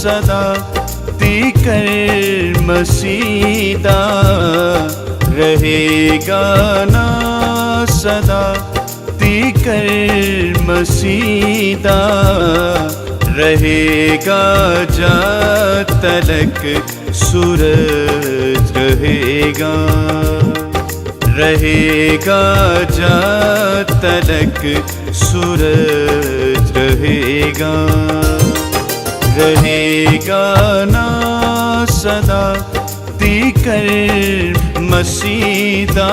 सदा तीकर मसीदा रहेगा ना सदा तीकर मसीदा रहेगा जब तलक सूरज रहेगा रहेगा जब तलक सूरज रहेगा रहेगा ना सदा तीकर मसीदा।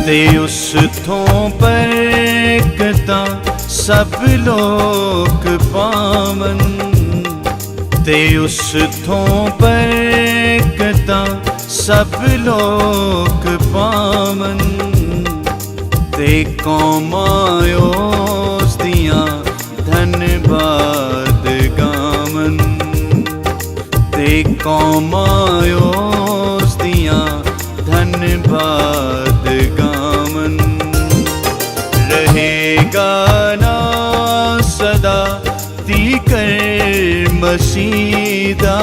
ते उस थों पर कता सब लोग पावन ते उस थों पर कता सब लोग पावन ते कौमायो दियां धन्यवाद गावन ते कौमायो दियां धन्यवाद गावन रहेगा ना सदा तीकर मसीदा।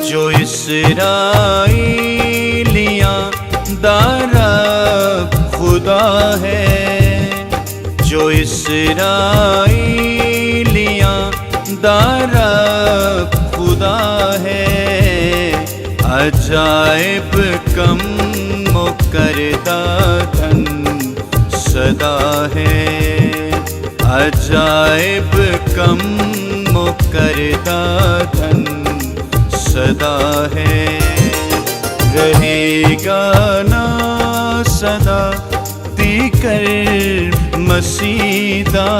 जो इसराइलियाँ दारा खुदा है जो इसराइलियाँ दारा खुदा है अजाइब कम मुकरदा धन सदा है अजाइब कम मुकरदा धन सदा है रहेगा ना सदा तीकर मसीदा।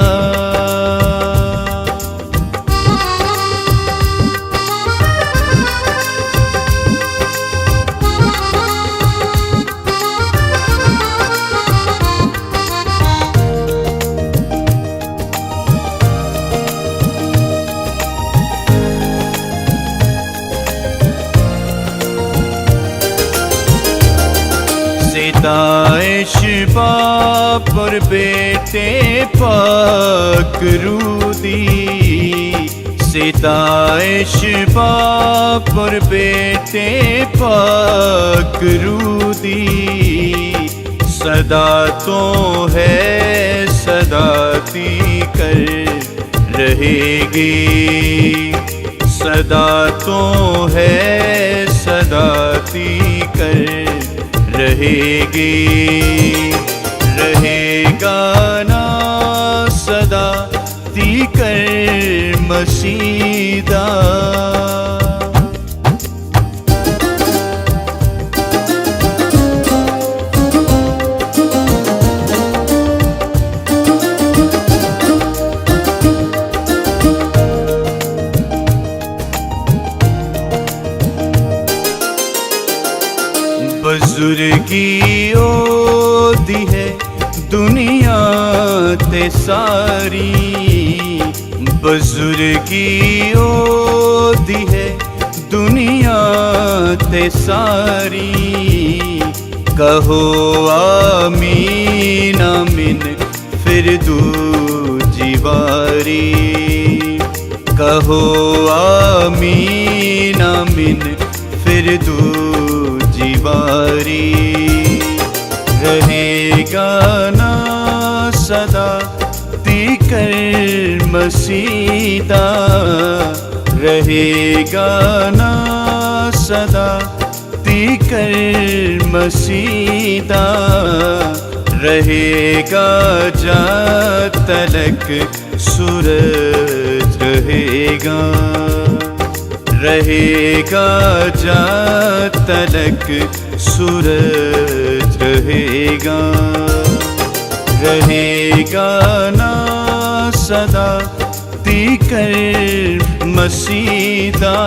दाइश बाप और बेटे पाक रूदी सिताइश बाप और बेटे पाक रूदी सदा तो है सदा तीकर रहेगी सदा तो है सदा तीकर रहेगी रहेगा ना सदा तीकर मसीदा। बुजुर्गी ओदी है दुनिया ते सारी बुजुर्गी ओदी है दुनिया ते सारी कहो आमीन आमीन फिर दूजी बारी कहो आमीन आमीन फिर दूजी बारी रहेगा ना सदा तीकर मसीदा रहेगा ना सदा तीकर मसीदा रहेगा जब तलक सूरज रहेगा रहेगा जब तलक सूरज रहेगा, रहेगा ना सदा तीकर मसीदा।